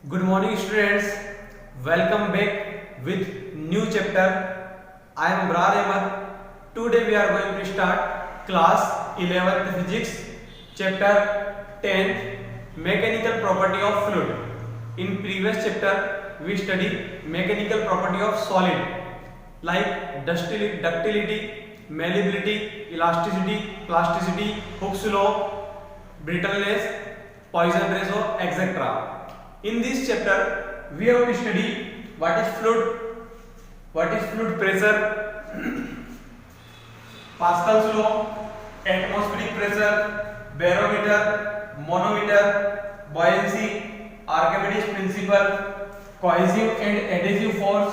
Good morning students, welcome back with new chapter. I am Brar Ahmed. Today we are going to start class 11th physics chapter 10 mechanical property of fluid. In previous chapter we studied mechanical property of solid like ductility, malleability, elasticity, plasticity, Hooke's law, brittleness, Poisson ratio, etc. In this chapter, we have to study what is fluid pressure, Pascal's law, atmospheric pressure, barometer, manometer, buoyancy, Archimedes principle, cohesive and adhesive force,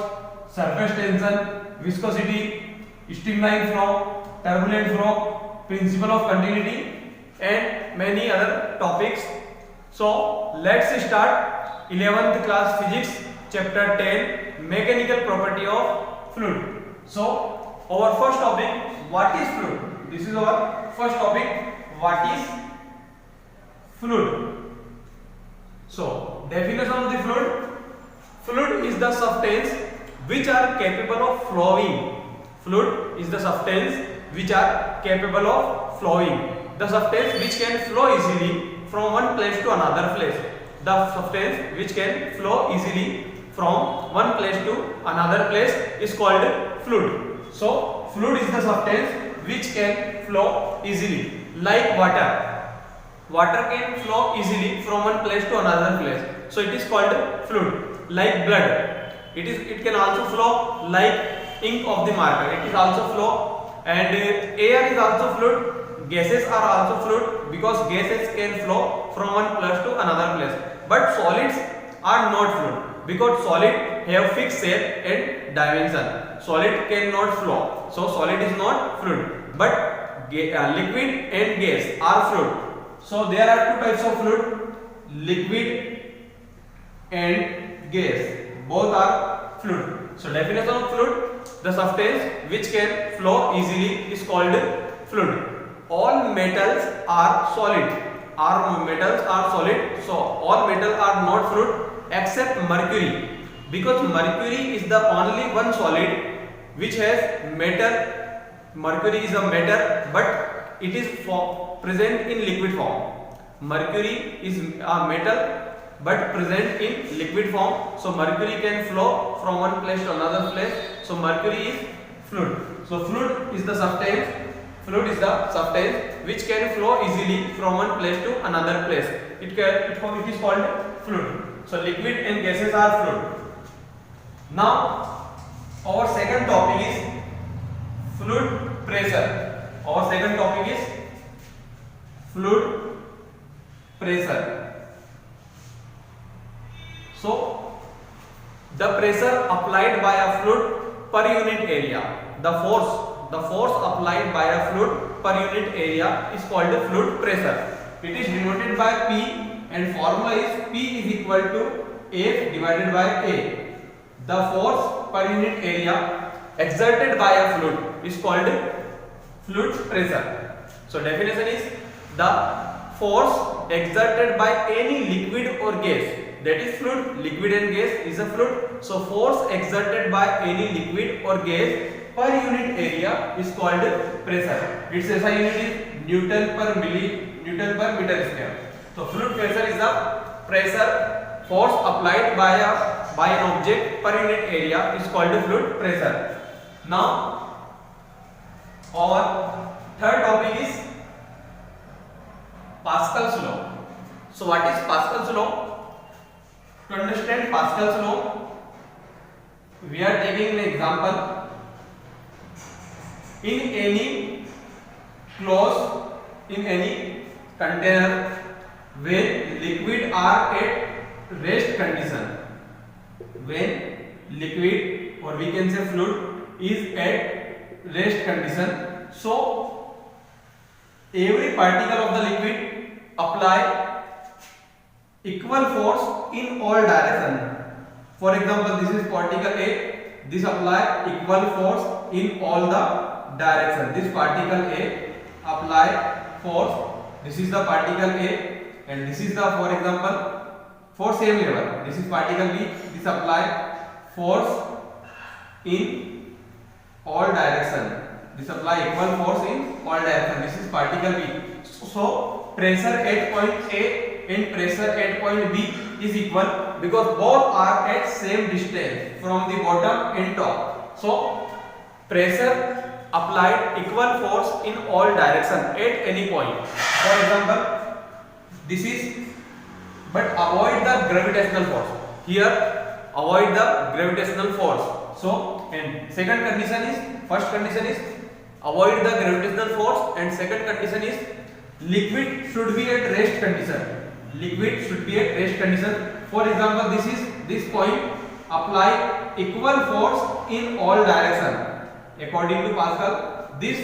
surface tension, viscosity, streamline flow, turbulent flow, principle of continuity, and many other topics. So let's start 11th class physics chapter 10 mechanical property of fluid. So our first topic, what is fluid? This is our first topic, what is fluid. So definition of the fluid. Fluid is the substance which are capable of flowing. Fluid is the substance which are capable of flowing. The substance which can flow easily from one place to another place. The substance which can flow easily from one place to another place is called fluid. So fluid is the substance which can flow easily, like water. Water can flow easily from one place to another place. So it is called fluid. Like blood, it can also flow like ink of the marker. It is also flow, and air is also fluid. Gases are also fluid because gases can flow from one place to another place. But solids are not fluid because solid have fixed shape and dimension. Solid cannot flow, so solid is not fluid. But liquid and gas are fluid. So there are two types of fluid: liquid and gas. Both are fluid. So definition of fluid: the substance which can flow easily is called fluid. All metals are solid. All metals are solid. So all metals are not fluid except mercury, because mercury is the only one solid which has matter. Mercury is a matter, but it is present in liquid form. Mercury is a metal but present in liquid form. So mercury can flow from one place to another place. So mercury is fluid. So fluid is the substance. Fluid is the substance which can flow easily from one place to another place. It is called fluid. So liquid and gases are fluid. Now our second topic is fluid pressure. Our second topic is fluid pressure. So the pressure applied by a fluid per unit area. The force applied by a fluid per unit area is called fluid pressure. It is denoted by P, and formula is P is equal to F divided by A. The force per unit area exerted by a fluid is called fluid pressure. So definition is the force exerted by any liquid or gas, that is fluid. Liquid and gas is a fluid. So force exerted by any liquid or gas per unit area is called pressure. Its SI unit is Newton per meter square. So fluid pressure is the pressure force applied by an object per unit area is called fluid pressure. Now our third topic is Pascal's law. So what is Pascal's law? To understand Pascal's law, we are taking an example. In any container when liquid are at rest condition, when liquid or we can say fluid is at rest condition, so every particle of the liquid apply equal force in all direction. For example, this is particle A, this apply equal force in all the direction. This particle A apply force. This is the particle A, and this is the, for example, for same level. This is particle B. This apply force in all direction. This apply equal force in all direction. This is particle B. So pressure at point A and pressure at point B is equal because both are at same distance from the bottom and top. So pressure applied equal force in all direction at any point. For example, this is, but avoid the gravitational force. Here avoid the gravitational force. So and second condition is, first condition is avoid the gravitational force and second condition is liquid should be at rest condition. Liquid should be at rest condition. For example, this is this point, apply equal force in all direction. According to Pascal, this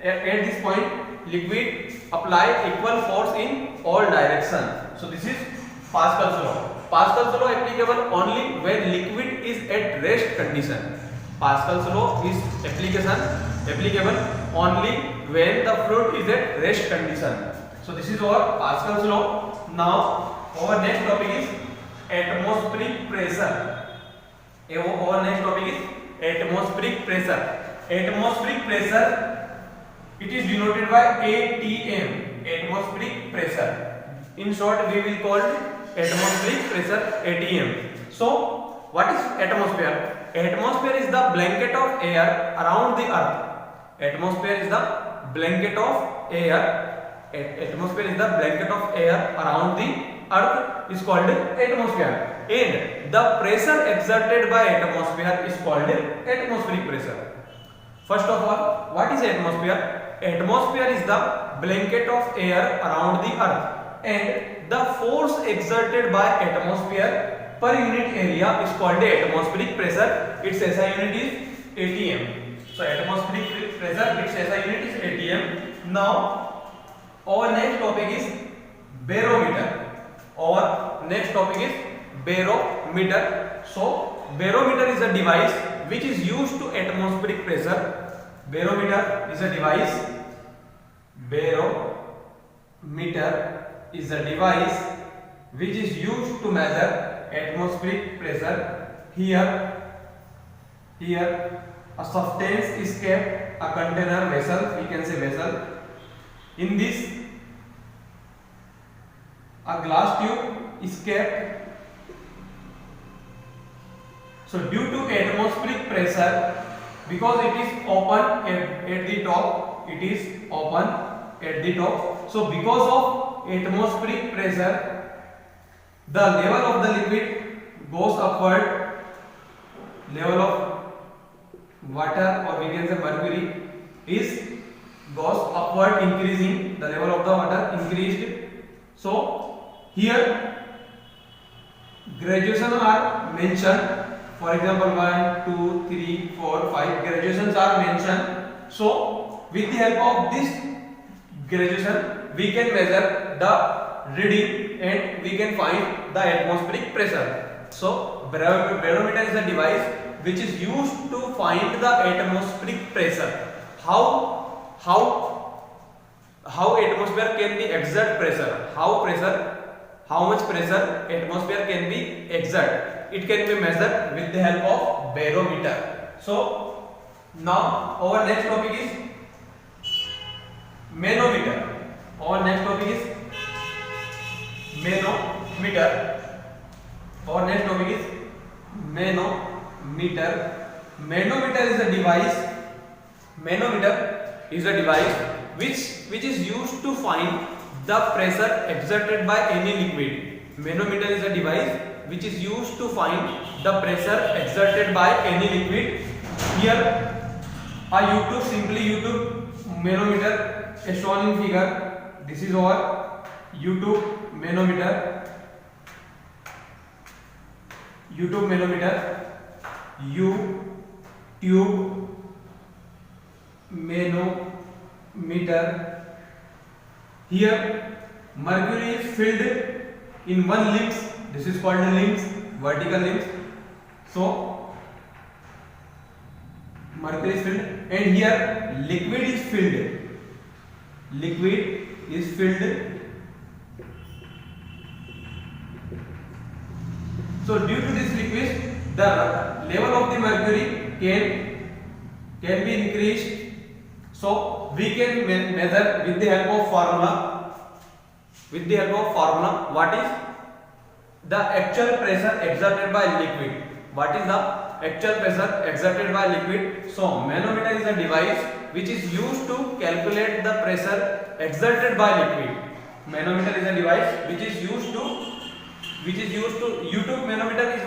at this point liquid apply equal force in all direction. So this is Pascal's law. Pascal's law applicable only when liquid is at rest condition. Pascal's law is applicable only when the fluid is at rest condition. So this is our Pascal's law. Now our next topic is atmospheric pressure. Our next topic is atmospheric pressure. Atmospheric pressure, it is denoted by ATM. Atmospheric pressure. In short, we will call it atmospheric pressure, ATM. So what is atmosphere? Atmosphere is the blanket of air around the earth. Atmosphere is the blanket of air. Atmosphere is the blanket of air around the earth is called atmosphere. And the pressure exerted by atmosphere is called atmospheric pressure. First of all, what is atmosphere? Atmosphere is the blanket of air around the earth, and the force exerted by atmosphere per unit area is called atmospheric pressure. Its SI unit is ATM. So atmospheric pressure, its SI unit is ATM. Now our next topic is barometer. Our next topic is barometer. So barometer is a device which is used to atmospheric pressure. Barometer is a device. Barometer is a device which is used to measure atmospheric pressure. Here a substance is kept, a container, vessel, we can say vessel. In this a glass tube is kept. So due to atmospheric pressure, because it is open at the top, it is open at the top. So because of atmospheric pressure, the level of the liquid goes upward. Level of water, or we can say mercury, is goes upward, increasing. The level of the water increased. So here graduation are mentioned. For example, 1, 2, 3, 4, 5 graduations are mentioned. So with the help of this graduation, we can measure the reading and we can find the atmospheric pressure. So barometer is a device which is used to find the atmospheric pressure. How atmosphere can be exert pressure? How much pressure atmosphere can be exert? It can be measured with the help of barometer. So now our next topic is manometer. Our next topic is manometer. Our next topic is manometer. Manometer is a device. Manometer is a device which is used to find the pressure exerted by any liquid. Manometer is a device which is used to find the pressure exerted by any liquid. Here a simply manometer is shown in figure. This is our manometer. tube manometer. Here mercury is filled in one limbs. This is called limbs, vertical limbs. So mercury is filled, and here liquid is filled. So due to this liquid, the level of the mercury can be increased. So we can measure with the help of formula. With the help of formula, what is the actual pressure exerted by liquid? What is the actual pressure exerted by liquid? So manometer is a device which is used to calculate the pressure exerted by liquid. Manometer is a device which is used to YouTube manometer is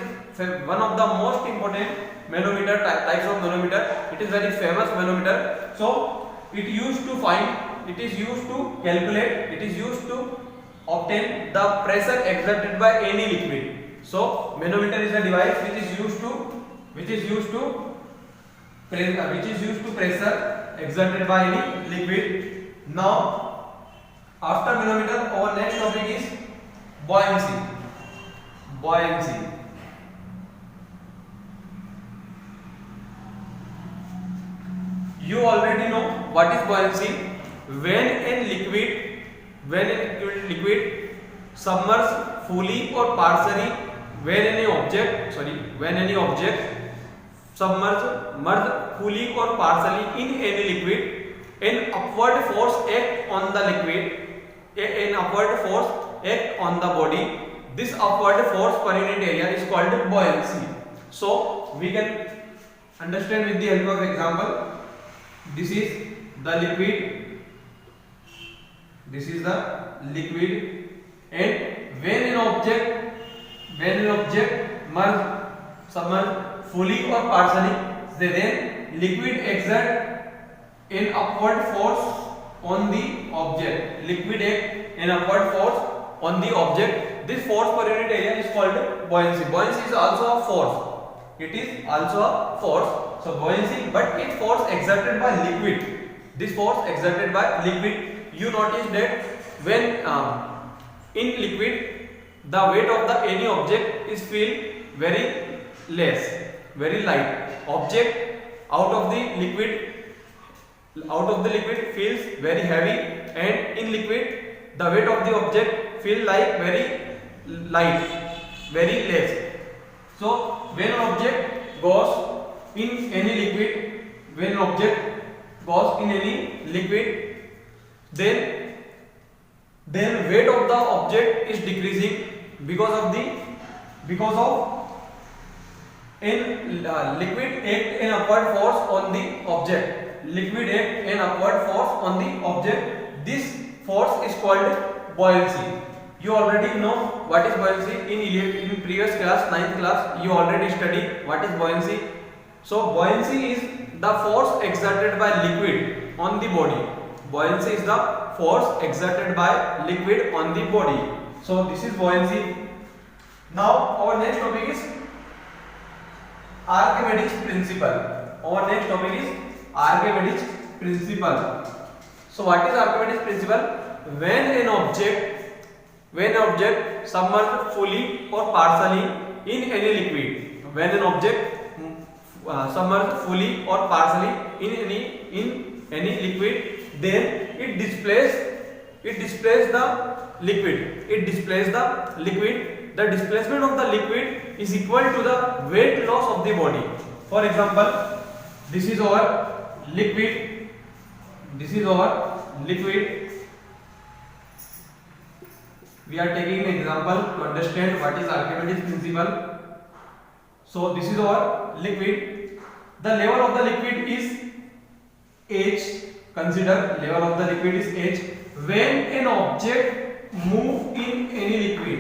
one of the most important manometer types of manometer. It is very famous manometer. So it is used to calculate, it is used to obtain the pressure exerted by any liquid. So manometer is a device which is used to pressure exerted by any liquid. Now after manometer, our next topic is buoyancy. You already know what is buoyancy. When a liquid submerged fully or partially, when any object submerged fully or partially in any liquid, an upward force acts on the liquid, an upward force acts on the body. This upward force per unit area is called buoyancy. So we can understand with the help of example. This is the liquid, and when an object submerged fully or partially, then liquid exert an upward force on the object. This force per unit area is called buoyancy. Buoyancy is also a force. So buoyancy, but it force exerted by liquid. This force exerted by liquid. You notice that when in liquid, the weight of any object is feel very light. Object out of the liquid feels very heavy, and in liquid the weight of the object feel like very light, very less. So when an object goes in any liquid, then weight of the object is decreasing because of in liquid act an upward force on the object. This force is called buoyancy. You already know what is buoyancy. In previous class, 9th class, you already studied what is buoyancy. So buoyancy is the force exerted by liquid on the body. Buoyancy is the force exerted by liquid on the body. So this is buoyancy. Now our next topic is Archimedes principle. So what is Archimedes principle? When an object submerged fully or partially in any liquid, submerged fully or partially in any liquid, then it displaces the liquid. The displacement of the liquid is equal to the weight loss of the body. For example, this is our liquid. We are taking an example to understand what is Archimedes principle. So this is our liquid. The level of the liquid is h. Consider level of the liquid is h. When an object moves in any liquid,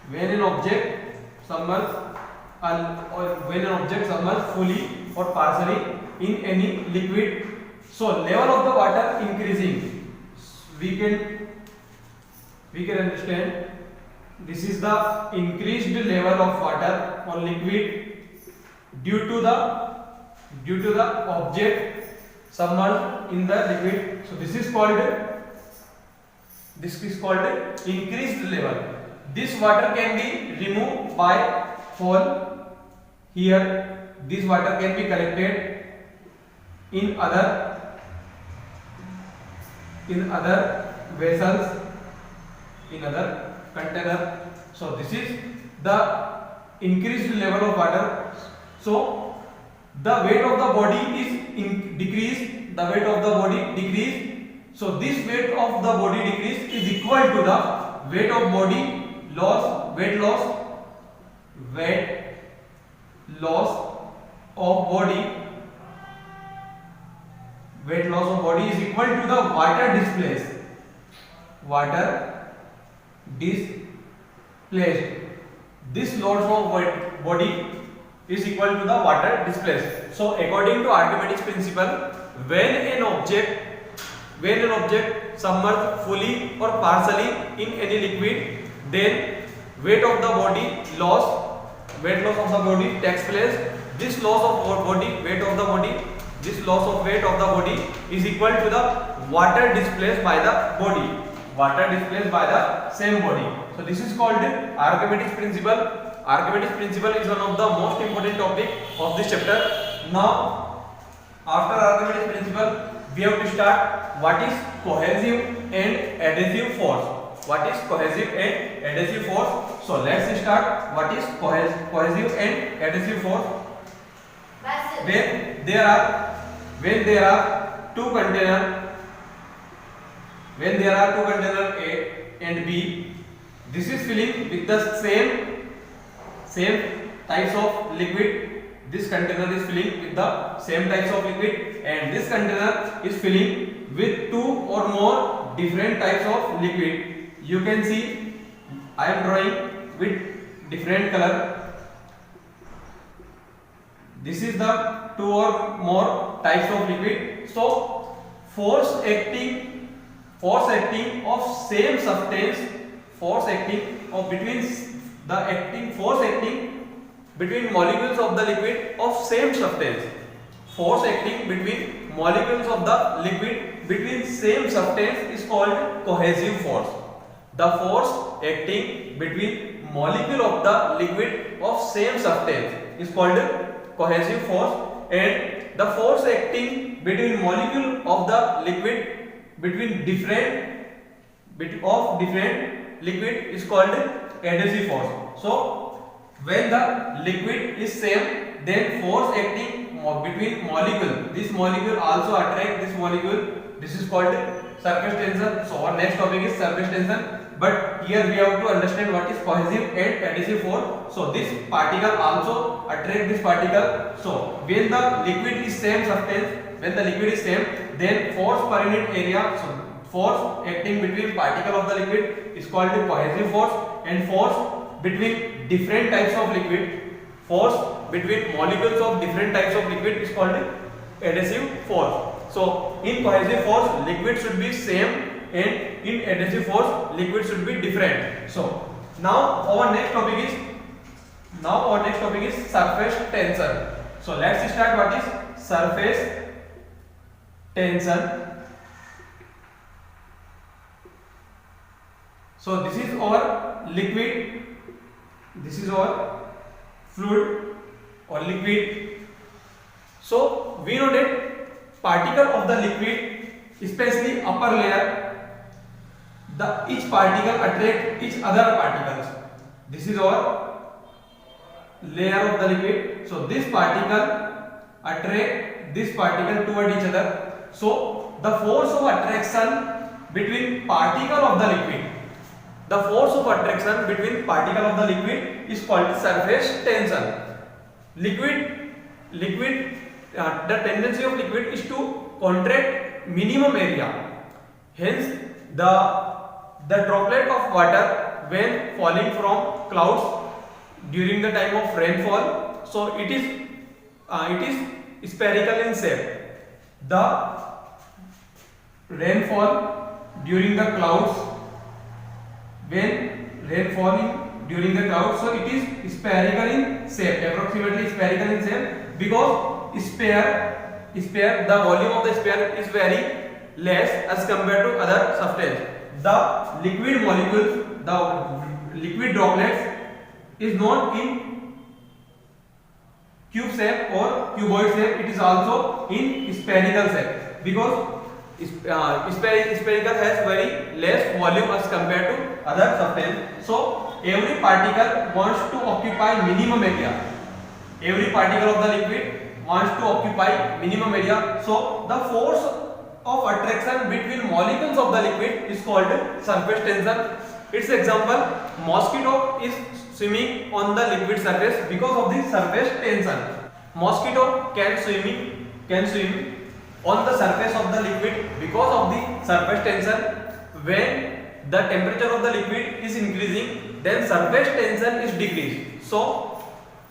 when an object submerged fully or partially in any liquid, so level of the water increasing. We can understand this is the increased level of water or liquid due to the object submerged in the liquid. So this is called increased level. This water can be removed by fall. Here this water can be collected in other vessels, in other container. So this is the increased level of water. So the weight of the body is decreased, the weight of the body decreased. So this weight of the body decrease is equal to the weight of body loss, weight loss of body, weight loss of body is equal to the water displaced, this loss of body is equal to the water displaced. So according to Archimedes principle, when an object submerged fully or partially in any liquid, then weight of the body loss of the body takes place. This loss of weight of the body is equal to the water displaced by the same body. So this is called Archimedes principle. Archimedes principle is one of the most important topic of this chapter. Now after Archimedes principle, we have to start what is cohesive and adhesive force. So let's start what is cohesive and adhesive force. When there are two containers A and B, this is filling with the same types of liquid. This container is filling with the same types of liquid, and this container is filling with two or more different types of liquid. You can see I am drawing with different color. This is the two or more types of liquid. So force acting of same substance, force acting between molecules of the liquid of same substance, force acting between molecules of the liquid between same substance is called cohesive force. The force acting between molecule of the liquid of same substance is called cohesive force, and the force acting between molecule of the liquid between different liquid is called adhesive force. So when the liquid is same, then force acting between molecule, this molecule also attract this molecule, this is called surface tension. So our next topic is surface tension, but here we have to understand what is cohesive and adhesive force. So this particle also attract this particle. So when the liquid is same substance, then force per unit area, so force acting between particle of the liquid is called cohesive force, and force between different types of liquid, force between molecules of different types of liquid is called adhesive force. So in cohesive force, liquid should be same, and in adhesive force, liquid should be different. So now our next topic is surface tension. So let's start what is surface tension. So this is our liquid, this is our fluid or liquid. So we know that particle of the liquid, especially upper layer, each particle attract each other particles. This is our layer of the liquid. So this particle attract this particle toward each other. So the force of attraction between particle of the liquid, is called surface tension. The tendency of liquid is to contract minimum area. Hence the droplet of water when falling from clouds during the time of rainfall, so it is spherical in shape. The rainfall during the clouds, when rain falling during the clouds, so it is spherical in shape, approximately spherical in shape, because the volume of the sphere is very less as compared to other substance. The liquid molecules, the liquid droplets is not in cube shape or cuboid shape, it is also in spherical shape, because spherical has very less volume as compared to other substance. So every particle wants to occupy minimum area. Every particle of the liquid wants to occupy minimum area. So the force of attraction between molecules of the liquid is called surface tension. Its example, mosquito is swimming on the liquid surface because of the surface tension. Mosquito can swim on the surface of the liquid because of the surface tension. When the temperature of the liquid is increasing, then surface tension is decreased. So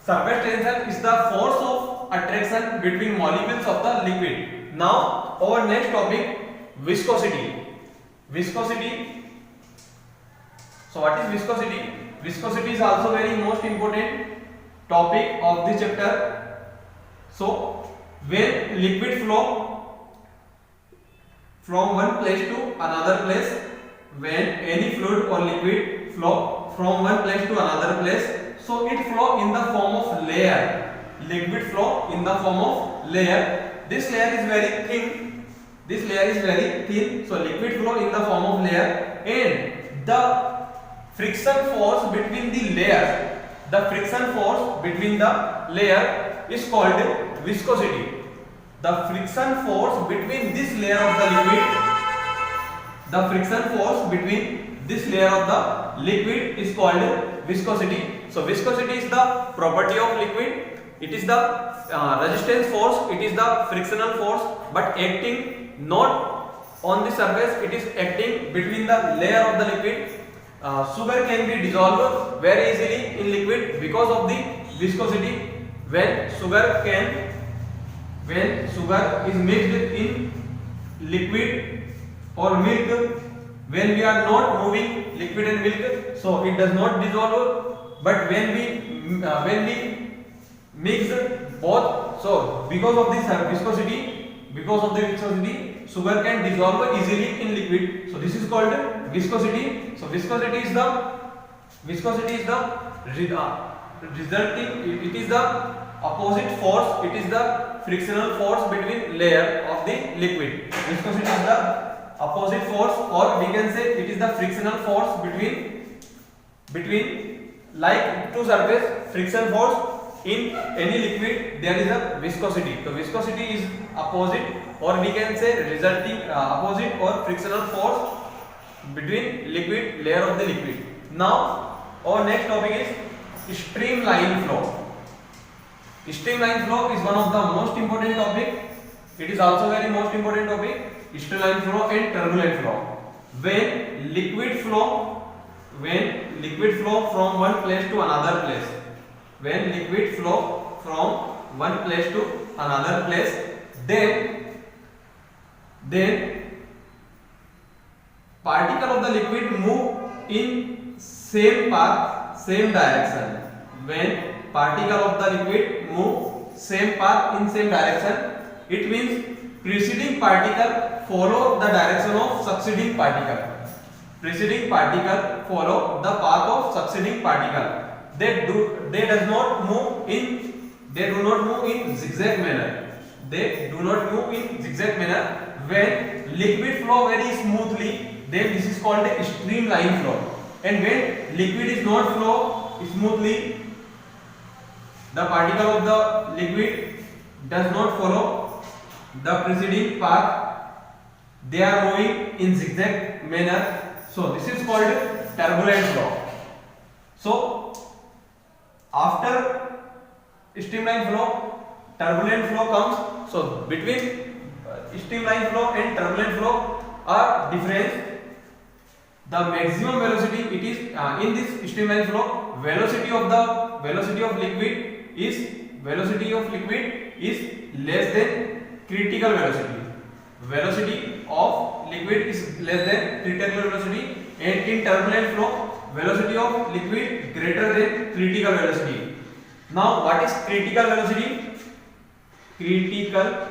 surface tension is the force of attraction between molecules of the liquid. Now our next topic, viscosity. Viscosity. So what is viscosity? Viscosity is also very most important topic of this chapter. So when liquid flow from one place to another place, when any fluid or liquid flow from one place to another place, so it flow in the form of layer. Liquid flow in the form of layer. This layer is very thin. This layer is very thin. So liquid flow in the form of layer, and the friction force between the layers, the friction force between the layer is called viscosity. The friction force between this layer of the liquid, the friction force between this layer of the liquid is called viscosity. So viscosity is the property of liquid. It is the resistance force, it is the frictional force, but acting not on the surface, it is acting between the layer of the liquid. Sugar can be dissolved very easily in liquid because of the viscosity. When sugar is mixed in liquid or milk, when we are not moving liquid and milk, so it does not dissolve. But when we mix both, so because of this viscosity, sugar can dissolve easily in liquid. So this is called viscosity. So viscosity is the resulting, it is the opposite force, it is the frictional force between layer of the liquid. Viscosity is the opposite force, or we can say it is the frictional force between like two surface, friction force. In any liquid there is a viscosity. So viscosity is opposite, or we can say resulting opposite or frictional force between liquid, layer of the liquid. Now our next topic is streamline flow. Streamline flow is one of the most important topic. It is also very most important topic. Streamline flow and turbulent flow. When liquid flow from one place to another place. When liquid flow from one place to another place, then particle of the liquid move in same path, same direction. When particle of the liquid move same path in same direction, it means preceding particle follow the direction of succeeding particle. Preceding particle follow the path of succeeding particle. They do not move in zigzag manner. They do not move in zigzag manner. When liquid flow very smoothly, then this is called a streamline flow. And when liquid is not flow smoothly, the particle of the liquid does not follow the preceding path. They are moving in zigzag manner. So this is called turbulent flow. So after streamline flow, turbulent flow comes. So between streamline flow and turbulent flow are different. The maximum velocity, it is in this streamline flow, velocity of liquid is less than critical velocity. Velocity of liquid is less than critical velocity, and in turbulent flow, velocity of liquid greater than critical velocity. Now what is critical velocity? Critical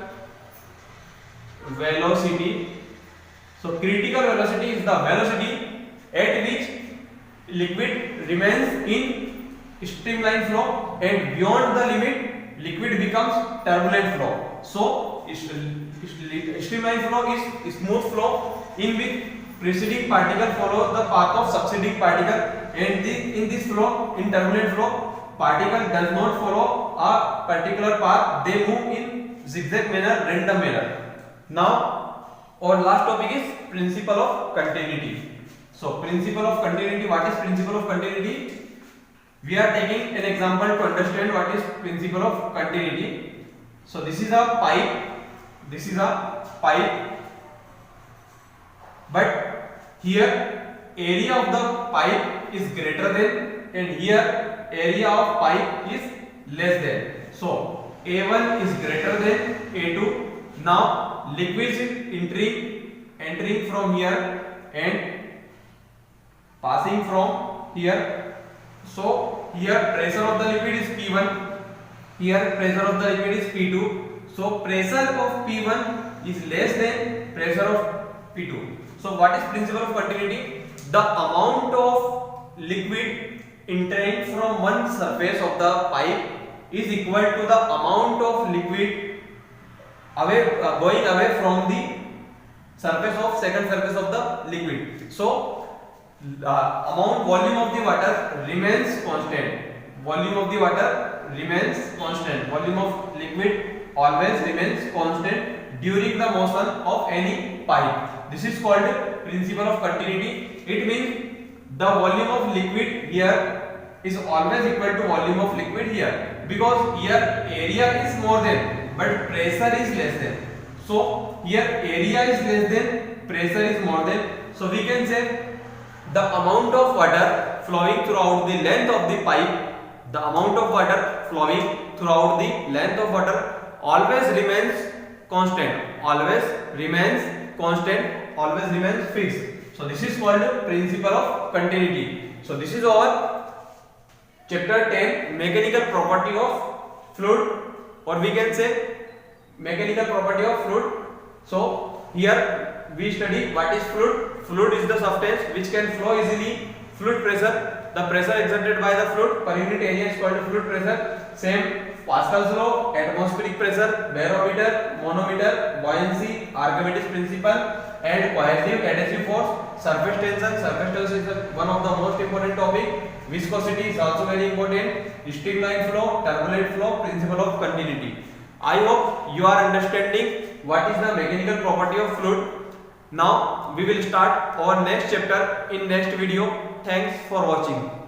velocity. So critical velocity is the velocity at which liquid remains in streamline flow, and beyond the limit liquid becomes turbulent flow. So Streamline flow is smooth flow in which preceding particle follows the path of succeeding particle, and in this flow, in turbulent flow, particle does not follow a particular path, they move in zigzag manner, random manner. Now our last topic is principle of continuity. So principle of continuity, what is principle of continuity? We are taking an example to understand what is principle of continuity. So this is a pipe, but here area of the pipe is greater than, and here area of pipe is less than. So A1 is greater than A2. Now liquids entering from here and passing from here. So here pressure of the liquid is P1, here pressure of the liquid is P2. So pressure of P1 is less than pressure of P2. So what is principle of continuity? The amount of liquid entering from one surface of the pipe is equal to the amount of liquid going away from the second surface of the liquid. So volume of the water remains constant. Volume of the water remains constant. Volume of liquid always remains constant during the motion of any pipe. This is called principle of continuity. It means the volume of liquid here is always equal to volume of liquid here, because here area is more than but pressure is less than. So here area is less than, pressure is more than. So we can say the amount of water flowing throughout the length of the pipe, the amount of water flowing throughout the length of water always remains constant, always remains constant, always remains fixed. So this is called principle of continuity. So this is our chapter 10, mechanical property of fluid, or we can say mechanical property of fluid. So here we study what is fluid. Fluid is the substance which can flow easily. Fluid pressure, the pressure exerted by the fluid per unit area is called fluid pressure. Same Pascal's law, atmospheric pressure, barometer, manometer, buoyancy, Archimedes principle, and cohesive adhesive force. Surface tension. Surface tension is one of the most important topic. Viscosity is also very important. Streamline flow, turbulent flow, principle of continuity. I hope you are understanding what is the mechanical property of fluid. Now we will start our next chapter in next video. Thanks for watching.